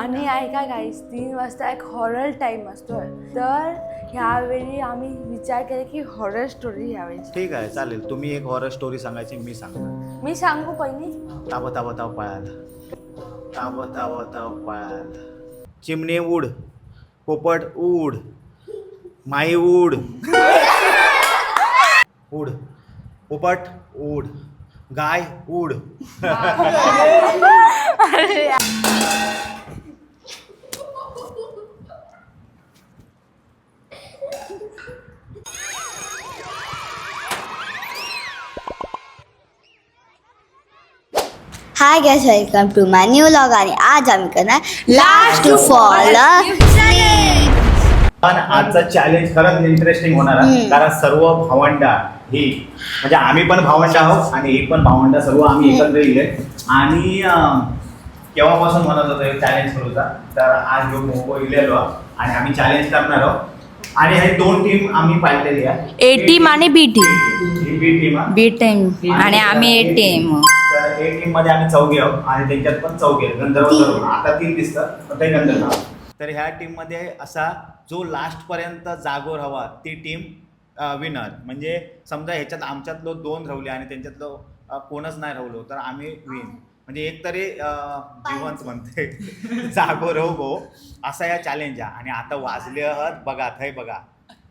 आणि ऐका गाईस 3 वाजता एक हॉरर टाइम असतो, तर ह्यावेळी आम्ही विचार केला की हॉरर स्टोरी ह्यावेळी. ठीक आहे, चालेल. तुम्ही एक हॉरर स्टोरी सांगायची, मी सांगतो. मी सांगू पहिली. ताव ताव ताव पळाला, ताव ताव ताव पळाला. चिमणे उड, पोपट उड, माई उड, उड, पोपट उड, गाय उड. Hi guys, welcome to my new vlog आणि आज आम्ही करणार लास्ट टू फॉल पण आजचा चॅलेंज खरंच इंटरेस्टिंग होणार आहे. कारण सर्व भावंडा ही म्हणजे आम्ही पण भावंड आहोत आणि ही पण भावंड, सर्व आम्ही एकत्र येईल. आणि केव्हापासून म्हणत होतो चॅलेंज करूचा, तर आज जो मोको इलेलो आणि आम्ही चॅलेंज करणार आहोत. आणि हे दोन टीम आम्ही पाहिलेली आहे, ए टीम आणि बी टीम. ही बी टीम आहे बी टीम आणि आम्ही ए टीम. तर ए टीम मध्ये आम्ही चौघे आहोत आणि त्यांच्यात पण चौघे आहेत. गंधर्व तरुण आता 3 दिसतात, पण ते गंधर्व. तर ह्या टीम मध्ये असा जो लास्ट पर्यंत जागोर हवा ती टीम विनर. म्हणजे समजा ह्याच्यात आमच्यातलो 2 राहुले आणि त्यांच्यातलं कोणच नाही राहुलो तर आम्ही विन. म्हणजे एक तरी जिवंत म्हणते जागो राहू गो असा या चॅलेंज आहे. आणि आता वाजले आहेत बघा, थंय बघा,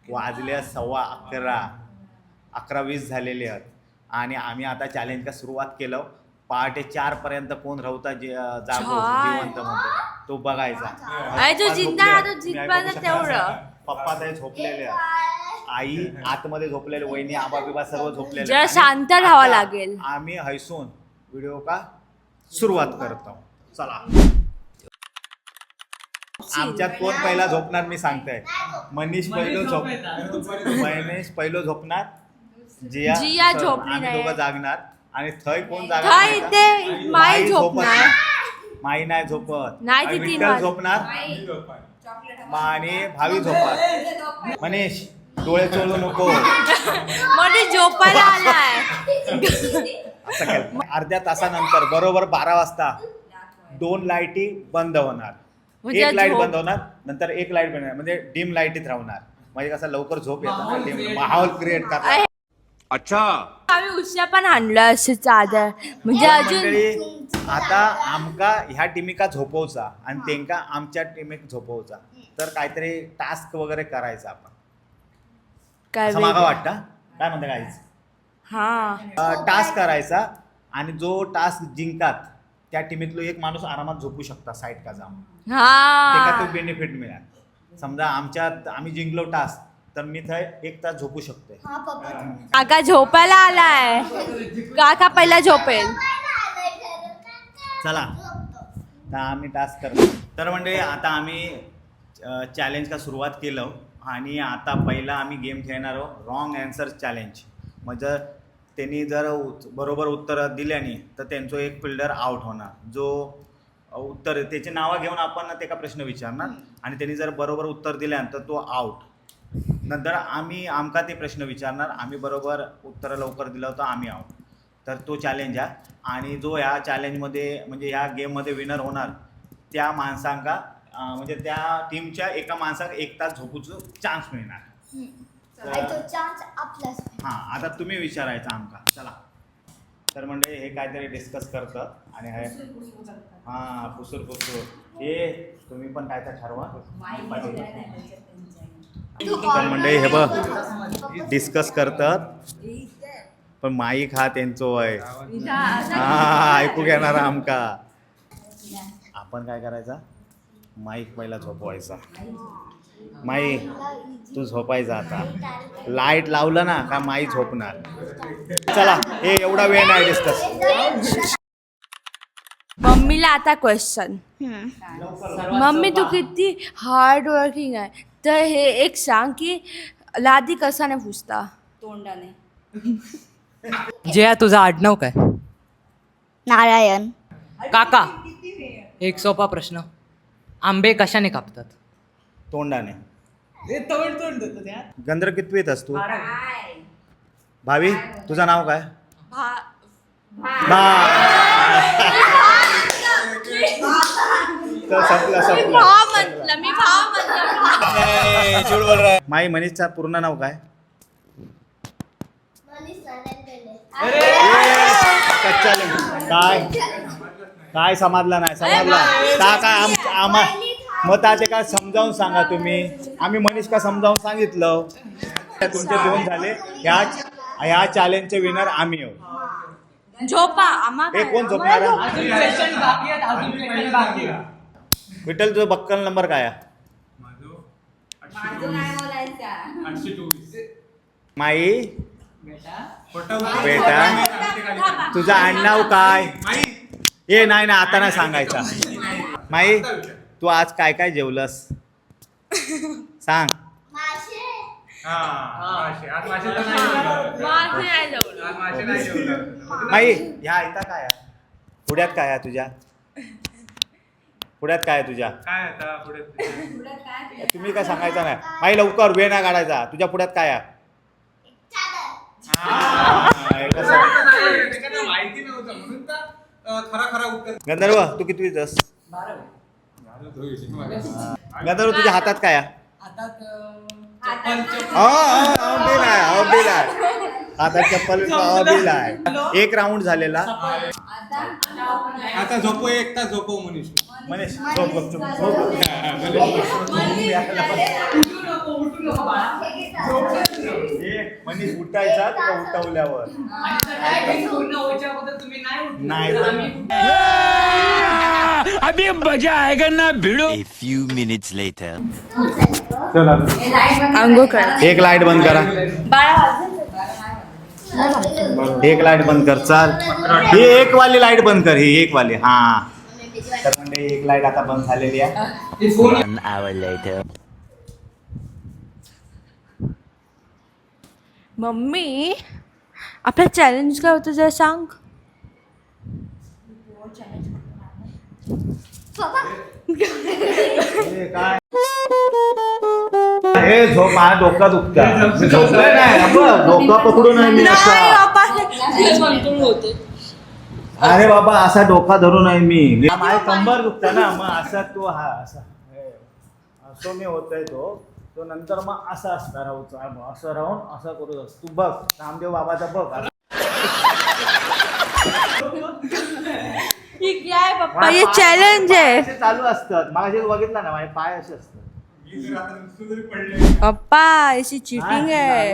वाजले 11:15, 11:20 झालेले आहेत. आणि आम्ही आता चॅलेंजला सुरुवात केलं. पहाटे 4 पर्यंत कोण राहता जागो जिवंत म्हणतो तो बघायचा. जो जिंदा तो जिंकला तेवढं. पप्पा ते झोपलेले आहेत, आई आतमध्ये झोपलेले, वहिनी आबा बिबा सर्व झोपलेले. जरा शांत राहावं लागेल. आम्ही हैसून व्हिडिओ का सुरुवात करतो. चला, आमच्यात कोण पहिला झोपणार मी सांगतोय. मनीष पहिलं झोपणार, जिया झोपली आम्ही नाही. दोघं जागणार. आणि थय कोण थय जागणार? ते माई झोपणार. माई नाही झोपत, नाही ती आणि 3 विठ्ठल झोपणार आणि भावी झोपणार. मनीष डोळे चोळू नको. मध्ये झोपायला आलाय. असं केलं. अर्ध्या तासानंतर बरोबर 12 वाजता 2 लाईटी बंद होणार. म्हणजे एक लाईट झोप- बंद होणार, नंतर एक लाईट बंद होणार, म्हणजे डिम लाईटीत राहणार. म्हणजे कसं लवकर झोप येतात, डिम माहोल क्रिएट करतात. अच्छा, आम्ही उश्या पण आणलं असे चादर. म्हणजे अजून मंडळी, आता आमका ह्या टीमिका झोपवचा आणि त्यांका आमच्या टीमिक झोपवचा. तर काहीतरी टास्क वगैरे करायचा आपण, काय असं मागा वेगळं. वाटतं. काय म्हणता काहीच हा, टास्क करायचा आणि जो टास्क जिंकतात त्या टीमीतलो एक माणूस आरामात झोपू शकता साईड का जाऊन. त्याला तो हा. बेनिफिट मिळाल. समजा आम्ही जिंकलो टास्क तर मी थंय 1 तास झोपू शकते. काका झोपायला आलाय. काका पहिला झोपेल. चला, तर आम्ही टास्क करतो. तर म्हणजे आता आम्ही चॅलेंजला सुरुवात केलं आणि आता पहिला आम्ही गेम खेळणार आहोत रॉंग आन्सर चॅलेंज. म्हणजे त्यांनी जर बरोबर उत्तर दिल्याने तर त्यांचं एक फिल्डर आउट होणार. जो उत्तर त्याची नावं घेऊन आपण त्याला प्रश्न विचारणार आणि त्यांनी जर बरोबर उत्तर दिल्यानंतर तो आउट. नंतर आमका ते प्रश्न विचारणार, आम्ही बरोबर उत्तर लवकर दिलं होतं आम्ही आउट. तर तो चॅलेंज आहे. आणि जो ह्या चॅलेंजमध्ये म्हणजे ह्या गेममध्ये विनर होणार त्या माणसांका म्हणजे त्या टीमच्या एका माणसाला 1 तास झोपूचं चान्स मिळणार. हां, आता तुम्ही विचारायचं आमका. चला, तर म्हणजे हे काहीतरी डिस्कस करतात आणि हे हां पुसूर हे तुम्ही पण काय तर ठरवा. तर म्हणजे हे बघ डिस्कस करतात, पण माईक हा त्यांचो आहे. हा, ऐकू घेणार आमका. आपण काय करायचा, माईक पहिला झोपवायचा. माई तू झोपायचा. आता लाईट लावलं ना का माई झोपणार. चला, हे एवढा वेळ नाही डिस्कस. मम्मीला आता क्वेश्चन. मम्मी तू किती हार्ड वर्किंग आहे, तर हे एक सांग की लादी कसाने पुसता? तोंडाने. जया, तुझा आडनाव काय? नारायण. काका, एक सोपा प्रश्न. आंबे कशाने कापतात? तोंडाने. गंधर्व कितवीत असतो? भावी, तुझं नाव काय? तर संपला संपला मी भाव म्हटलं माई मनीषचा पूर्ण नाव काय कच्चा लिंबू. काय समजलं नाही समजला काय आम्हा मग ते काय समजावून सांगा तुम्ही. आम्ही मनीष का समजावून सांगितलं. तुमचे 2 झाले. ह्या चॅलेंजचे विनर आम्ही आहोत. झोपा आम्हा हे कोण झोपणार विठ्ठल तुझा बक्कल नंबर काय आहे? माई बेटा तुझं आडनाव काय? ए नाही ना आता नाही सांगायचा. माई तू आज काय काय जेवलंस सांग. माई ह्या इथं काय आहे? पुढ्यात काय आहे तुझ्या? पुढ्यात काय आहे तुझ्या? तुम्ही काय सांगायचं नाही. माई लवकर वेळ नाही काढायचा. तुझ्या पुढ्यात काय आहे? गंधर्व तू किती दस? गंधर्व तुझ्या हातात काय आहे? हातात चप्पल आहे. 1 राऊंड झालेला. आता झोपो 1 तास झोपो मनीष. मनीष झोप गपचूप मनीष उठायचा तुला उठवल्यावर नाही अभी मजा आएगा ना भिड़ो. A few minutes later. अंघोळ कर. 1 लाईट बंद करा. 1 लाईट बंद कर. चाल ही 1 वाली लाईट बंद कर. ही 1 वाली. हा तर म्हणजे 1 लाईट आता बंद झालेली आहे. 1 hour later. मम्मी आपला चॅलेंज काय होतं जरा सांग. काय हे झोप माझ्या डोकं दुखतं. झोपलंय नाही डोकं पकडून आहे मी असा. अरे बाबा असा डोका धरून आहे मी. माझे कंबर दुखतं ना मग असा तो हा असा असं मी होतोय तो नंतर मग असं असता राहू असं राहून असं करू. तू बघ रामदेव बाबाचा बघ. पप्पा हे चॅलेंज आहे. चालू असतात माझे बघितलं ना माझे पाय असे असतात. पप्पा अशी चिटिंग आहे.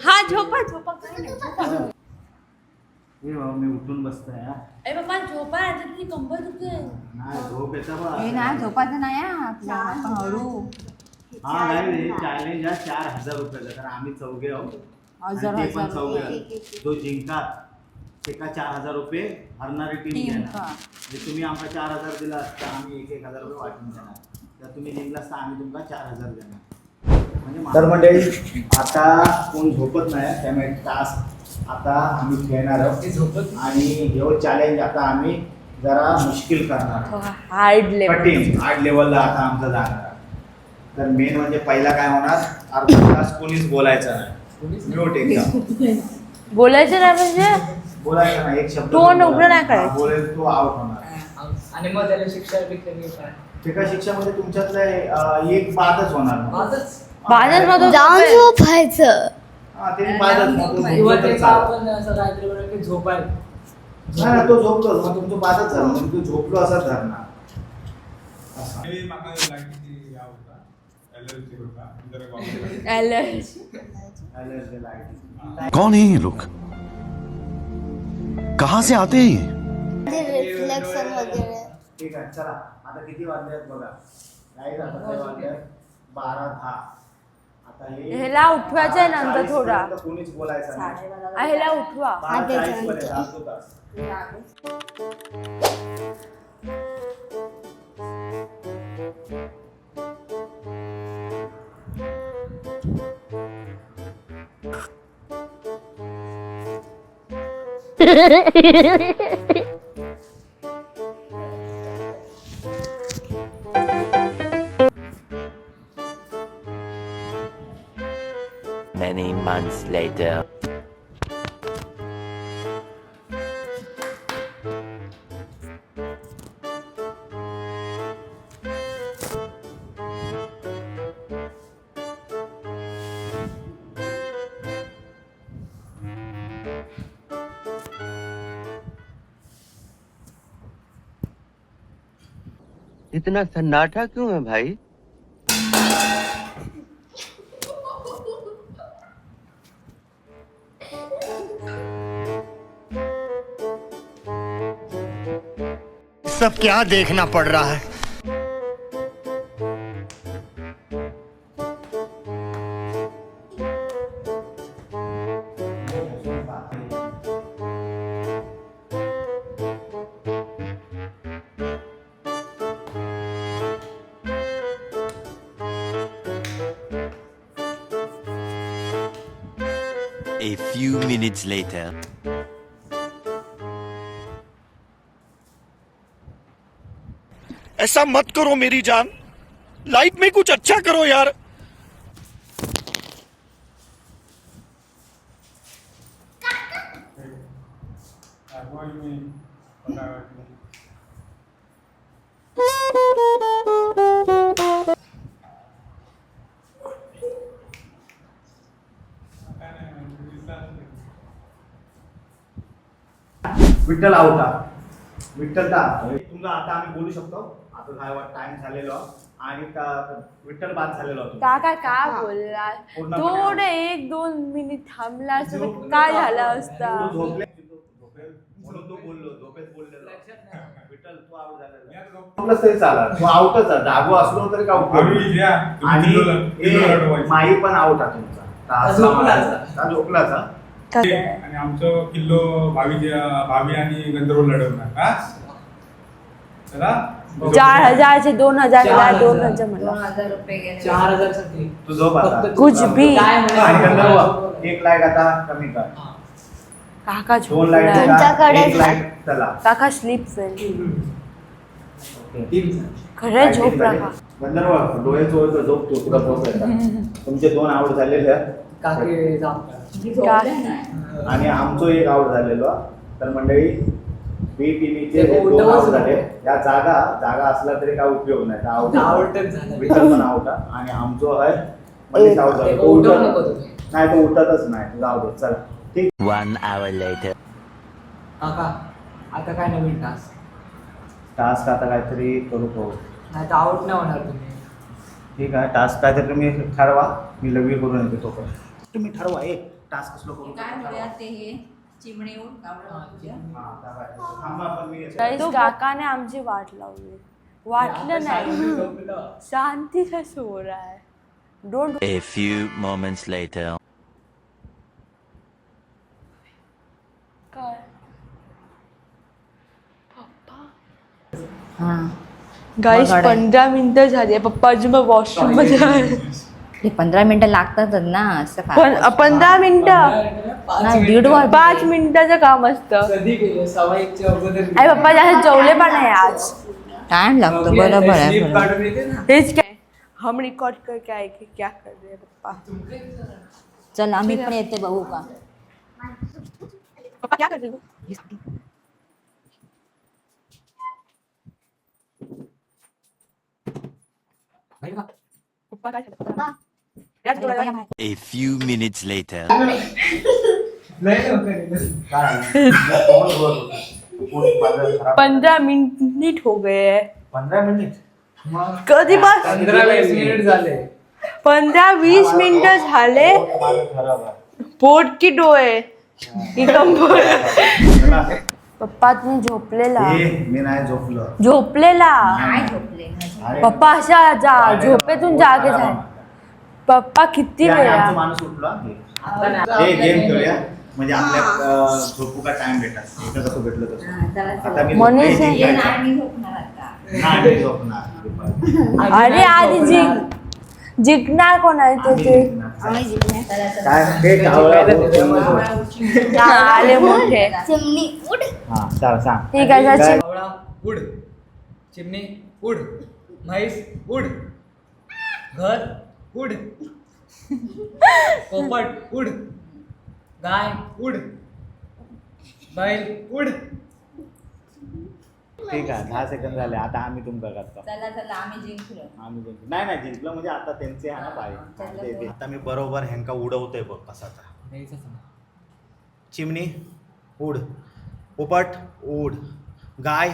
हा झोपा झोपा काय नाही. मी उठून बसतोय. अरे बाबा झोपा ती कंबर दुखते. नाही झोप येतं बा. नाही झोपायचं नाही हळू. हा नाही चॅलेंज आहे 4000 रुपयाचा. तर आम्ही 4 आहोत. ते पण 4 जो जिंकतात एका 4000 रुपये हरणारी टीम घेणार. तुम्ही आमका 4000 दिला असता आम्ही 1,000 रुपये वाटून देणार. तर तुम्ही जिंकला असता आम्ही तुमका 4000 देणार. तर मंडळी आता कोण झोपत नाही त्यामुळे टास्क आता आम्ही खेळणार आहोत. आणि हे चॅलेंज आता आम्ही जरा मुश्किल करणार. हार्ड लेवलला आता आमचं जाणार. तर मेन म्हणजे पहिला काय होणार अर्धा तास कोणीच बोलायचं नाही. म्यूट एकदम बोलायचं नाही म्हणजे बोलायचं नाही. एक शब्द तोंड उघडं नाही करायचं. बोलेल तो आउट होणार. आणि मग त्याला शिक्षा एका शिक्षामध्ये तुमच्यातलं एक बादच होणार. बाजच मध्ये जाऊन झोपायचं. हा ते बादच झोपायला तो झोपतो मग तुमचं बादच झालं. मग तो झोपलो असंच धरणार. कौन है ये लोग? कहाँ से आते हैं ये? रिफ्लेक्शन वगैरे. ठीक आहे चला आता किती वाजले बघा. लाईट आता काय वाजले 12:10. आता ह्याला उठवायचं आहे नंतर थोडा. कोणीच बोलायचं नाही. ह्याला उठवा. 12:40 पर्यंत अर्धा तास. Many months later. इतना सन्नाटा क्यों है भाई? सब क्या देखना पड़ रहा है? A few minutes later. ऐसा मत करो मेरी जान, लाइफ में कुछ अच्छा करो यार। विठ्ठल आवता विठ्ठल तुमचा आता आम्ही बोलू शकतो. आता टाइम झालेलो आणि विठ्ठल बाद झालेलो होतो. काका काय बोलला थोडे 1-2 मिनिट थांबला असं तर काय झालं असता. म्हणून तो बोललो झोपेत बोललेलो. विठ्ठल तू आउट झालेला तरी चाला, तू आउटच आहे. जागो असलो तरी का उपयोग. आणि माई पण आउट आहे तुमचा. झोपलाचा आणि आमचं किल्लो भावी आणि गंधर्व लढवणार. चला 4,000चे 2,000 2,000 म्हणलं 4,000 साठी तू झोप आता. कुछ भी. आणि गंधर्व 1 लाख आता कमी कर. काका 2 लाख तुमच्याकडे 1 लाख चला. काका स्लीप वेल खरं झोप राहा. गंधर्व डोळे चोळतो झोप तू पुढे पोहोचायचा. तुमचे 2 आउट झालेले आहेत काके आणि आमचं 1 आउट झालेलो. तर मंडळी बी टीव्हीचे 2 आउट झाले. या जागा असला तरी काय उपयोग नाही. आउटच झाला. विठ्ठल पण आउट आणि आमचं आहे मध्येच आउट झालं. तो उठत नाही, तो उठतच नाही. जाऊ दे चल ठीक. 1 hour later. काका आता काय नवीन टास्क आता काहीतरी करू पाहू. नाही तर आउट नाही होणार तुम्ही. ठीक आहे टास्क काहीतरी तुम्ही ठरवा. मी लघवी करून येते तो. तुम्ही ठरवा एक टास्क कसलो करू. काकाने आमची वाट लावली. वाटलं नाही शांतीचा सोर आहे. Don't A few moments later. काय गाईस 15 मिनिटं झाली. पप्पा अजून वॉशरूम मध्ये आहे. 15 मिनिटं लागतातच ना असं पण 15 मिनिटं नाही 1.5 5 मिनिटाचं काम असतं. कधी केलं 1:15 अगोदर. आई पप्पा जास्त जेवले पण नाही आज. टाइम लागतो. बरोबर आहे स्लीप काढून येते ना. हेच काय हम रिकॉर्ड करके आए कि क्या कर रहे हैं पप्पा. चल आम्ही पण येते बघू का. पप्पा क्या कर रहे हो. पप्पा काय करतात. A few minutes later. 15 minute हो गए हैं. 15 मिनिट कधी बस 15-20 मिनिट झाले. 15-20 मिनिटं झाले. खराब आहे. पोट की डोळे पप्पा तुम्ही झोपलेला. मी नाही झोपलो. झोपलेला अरे, पप्पा अशा झोपेतून जागे झाले. पप्पा किती ते आणि वेळा आमचा माणूस उठला. हे गेम खेळूया म्हणजे आपल्या झोपू का टाइम भेटत. एकदा कसं भेटलं तसं. आता मी मनीष झोपले, नाही, मी झोपणार. अरे आधी जिंकणार कोण आहे ते. काय हे गावाला आले मोठे. चिमणी उड. हा चला सांग. ठीक आहे काय? कावळा उड, चिमणी उड, म्हैस उड, घर उड, पोपट उड, गाय उड, बैल उड. ठीक आहे 10 सेकंद झाले. आता आम्ही तुमचा करतो. आम्ही जिंकलो. नाही जिंकलो म्हणजे आता त्यांचे आहे ना बाई. आता मी बरोबर ह्यांका उडवतोय बघ कसाचा. चिमणी उड, पोपट उड, गाय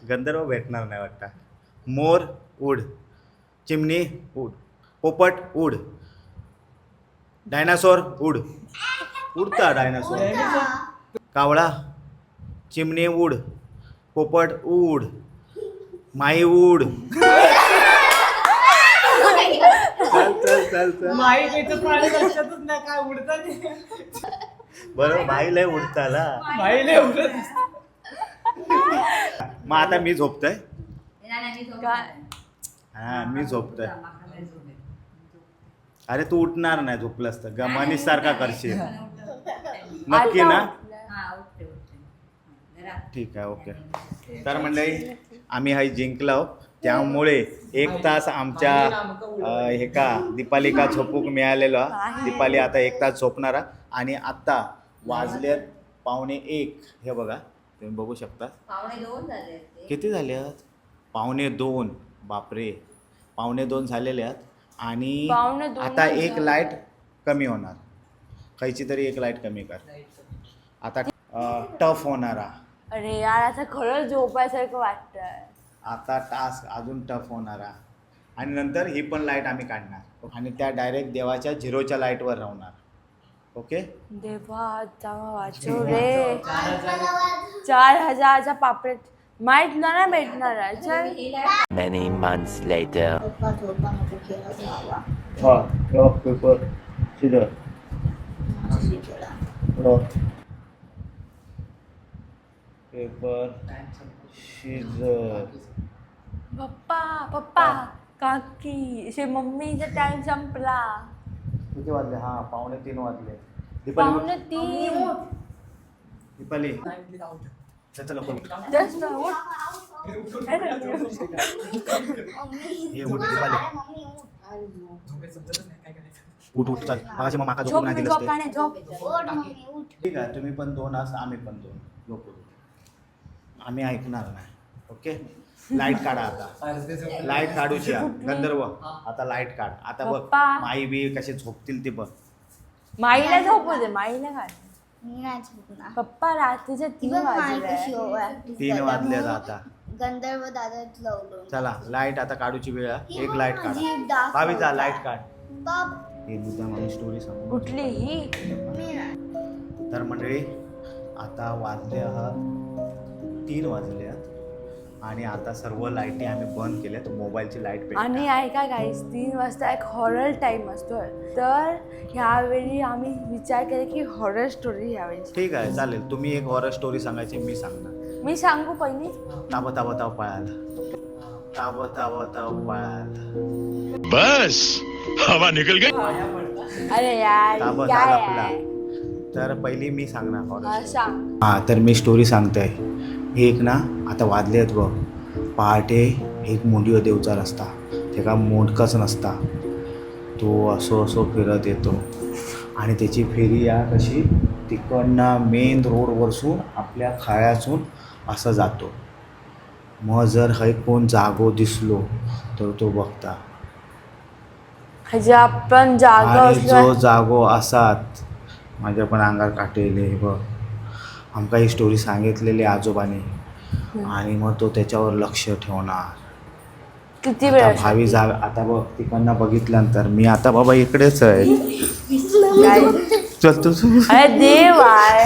गंधर्व भेटणार नाही वाटतं. मोर उड, चिमणी उड, पोपट उड, डायनासोर उड, उडता डायनासोर. कावळा, चिमणी उड, पोपट उड, माई उड. चल बरोबर, माई लय उडताला. मग आता मी झोपतोय. हा मी झोपतोय. अरे तू उठणार नाही झोपलंस तर मनीष सारखा करशील नक्की ना. ठीक आहे ओके. तर मंडळी आम्ही हा जिंकलो त्यामुळे 1 तास आमच्या हे का दीपाली झोपूक मिळालेलो. दीपाली आता 1 तास झोपणारा. आणि आत्ता वाजलेत 1:15. हे बघा तुम्ही बघू शकता. 2:15 झाले. किती झाले आहेत? 2:15. बापरे 2:15 झालेले आहेत. आणि 2:15 आता एक लाईट कमी होणार. काहीची तरी एक लाईट कमी कर. आता टफ होणारा. अरे यार आता खरंच झोपायसारखं वाटतंय. आता टास्क अजून टफ होणारा. आणि नंतर ही पण लाईट आम्ही काढणार आणि त्या डायरेक्ट देवाच्या 0च्या लाईटवर राहणार. ओके. देवा जावा वाचव रे. 4,000चा पापलेट माहीत नाही भेटणार आहे. चल Many months later. Paper seizure paper seizure. पप्पा काकी असे मम्मीचा टाइम संपला. किती वाजले? हा 2:15 वाजले. दीपाली 2:15 दीपाली चल लवकर उठ. जस्ट उठ. ये उठ दीपाली. उठ चल. मागाशी मग माका झोपून नाही दिलंस ते. झोप. ठीक आहे तुम्ही पण 2 आस आम्ही पण 2 झोपू. आम्ही ऐकणार नाही. ओके. लाईट काढा आता. लाईट काढूची गंधर्व. आता लाईट काढ. आता बघ पप्पा. माई बी कसे झोपतील ते बघ. माईला झोपू दे. माईला काय मी नाही झोपणार. पप्पा रात्रीचे 3 वाजले. 3 वाजले आता. गंधर्व दादा लावलो. चला लाईट आता काढूची वेळ आहे. एक लाईट काढा. भावी जा लाईट काढ. हे मुद्दाम आम्ही स्टोरी सांगू. कुठली ही? तर मंडळी आता वाजले 3 वाजले आहेत. आणि आता सर्व लाईटी आम्ही बंद केल्यात. मोबाईलची लाईट आणि ऐका गाईस 3 वाजता एक हॉरर टाइम असतोय. तर ह्यावेळी आम्ही विचार केला की हॉरर स्टोरी ह्यावेळी. ठीक आहे चालेल. तुम्ही एक हॉरर स्टोरी सांगायची मी सांगणार. मी सांगू पहिली. ताब ताब ताब पळाला. ताब ताब ताब पळाला. बस हवा निकल गई. अरे यार ताब काय लपला. आहे? तर पहिली मी सांगणार हॉरर. हा, सांग. हा तर मी स्टोरी सांगतोय. एक ना आता वाजले आहेत बघ. पहाटे एक मुंडीव देवचा रस्ता. त्याला मोडकच नसता. तो असो फिरत येतो. आणि त्याची फेरी या कशी तिकडनं मेन रोडवरसून आपल्या खाळ्यातून असं जातो. मग जर हे कोण जागो दिसलो तर तो बघता. म्हणजे आपण जागा आणि जो असलो. जागो असात माझ्या पण अंगार काटेले बघ. आमका ही स्टोरी सांगितलेली आजोबाने. आणि मग तो त्याच्यावर लक्ष ठेवणार. किती आता वेळ भावी जाग आता बघ तिकडनं बघितल्यानंतर मी आता बाबा इकडेच आहे. चल तू अरे देव आहे.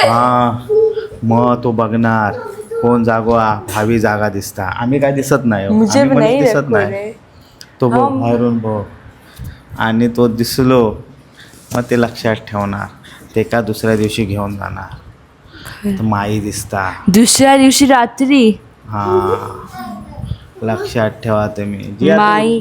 हा मग तो बघणार कोण जागवा. भावी जागा दिसता. आम्ही काय दिसत नाही. मुझे आम्ही नाही दिसत देखो नाही. रे. तो बघ बाहेरून बघ. आणि तो दिसलो मग ते लक्षात ठेवणार. ते का दुसऱ्या दिवशी घेऊन जाणार. तर माई दिसता दुसऱ्या दिवशी रात्री हा लक्षात ठेवा तुम्ही. माई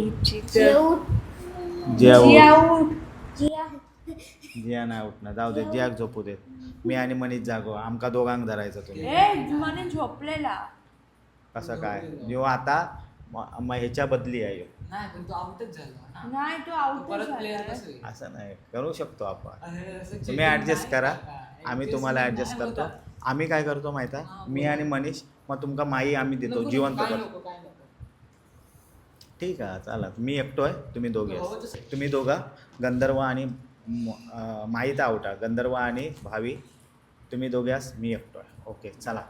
जिया नाही उठणार. जाऊ दे जियाक झोपू देत. मी आणि मनीष जागो. आमका दोघांक धरायचं तुम्ही. म्हणे झोपलेला. कसं काय जो आता ह्याच्या बदली आहे. नाही पण तो आउटच झाला ना. नाही तो आउट परत प्लेअर कसं असं नाही करू शकतो आपण. असं तुम्ही checking ॲडजस्ट करा. नाही. आम्ही तुम्हाला ॲडजस्ट करतो. आम्ही काय करतो माहिती आहे मी आणि मनीष मग तुमका माई आम्ही देतो नको, जिवंत काय करतो. नको, काय नको. ठीक आहे चला. मी एकटो आहे तुम्ही दोघे तुम्ही दोघा गंधर्व आणि माईत आवटा. गंधर्व आणि भावी तुम्ही दोघ्यास मी एकटो आहे. ओके चला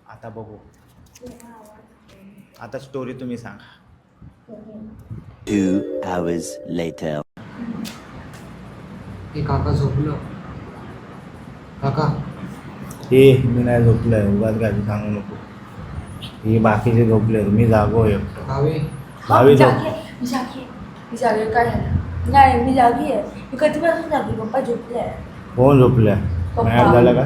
आता बघू. आता स्टोरी तुम्ही सांगा. 2 hours later. हे काका झोपलं. काका हे मी नाही झोपलोय, उगाच काय सांगू नको. हे बाकीचे झोपले, मी जागो आहे एकटो. भावे भावी झोप. मी जागी काय झालं नाही, मी जागी आहे. मी कधीपासून जागी. पप्पा झोपले आहे. कोण झोपल्या? पप्पा. मॅच झालं का?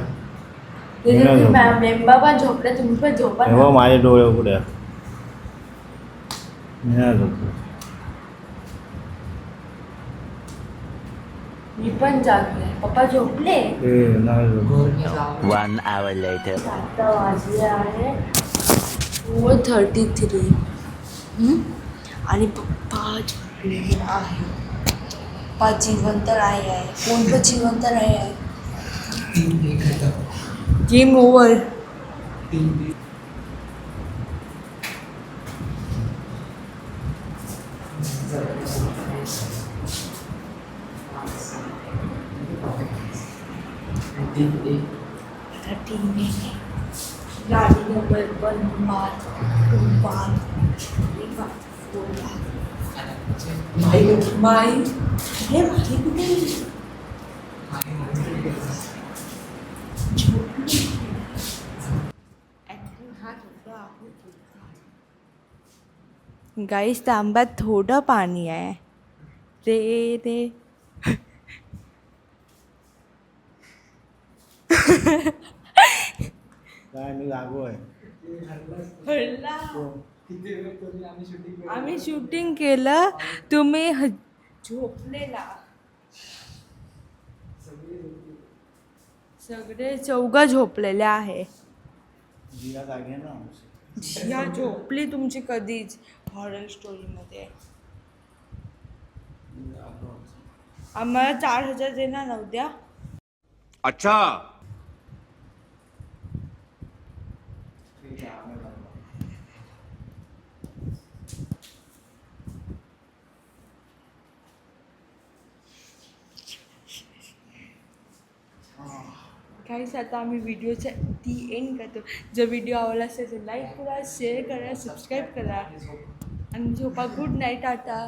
मी नाही झोपलो. मेंबा पण झोपले, तुम्ही पण झोपा तेव्हा ना. माझे डोळे उघडे आहेत. मी नाही झोपलो. मी पण जागी आहे. पप्पा झोपले. ते नाही झोपलो. घोरणे जावं. 1 hour later. आता वाजले आहे 4:33 आणि पप्पा झोपलेले आहे. पप्पा जिवंत राही आहे. कोण पण जिवंत राही आहे. 3-1 आहे. Game over. 3-1. गाडी नंबर 1 बाद 2 बाद 3 बाद 4 बाद. माई हे माही कुठे गेली? गाईस तांब्यात थोडं पाणी आहे. रे रे काय मी जागो आहे. आम्ही शूटिंग केलं, तुम्ही झोपलेला. सगळे चौघं झोपलेले आहे. जिया जागे आहे ना. जिया झोपली तुमची कधीच हॉरर स्टोरीमध्ये. आम्हाला 4,000 देणार ना उद्या. अच्छा. काहीच आता आम्ही व्हिडिओच्या ती एंड करतो. जर व्हिडिओ आवडला असेल तर लाईक करा, शेअर करा, सबस्क्राईब करा आणि झोपा. Good night. आता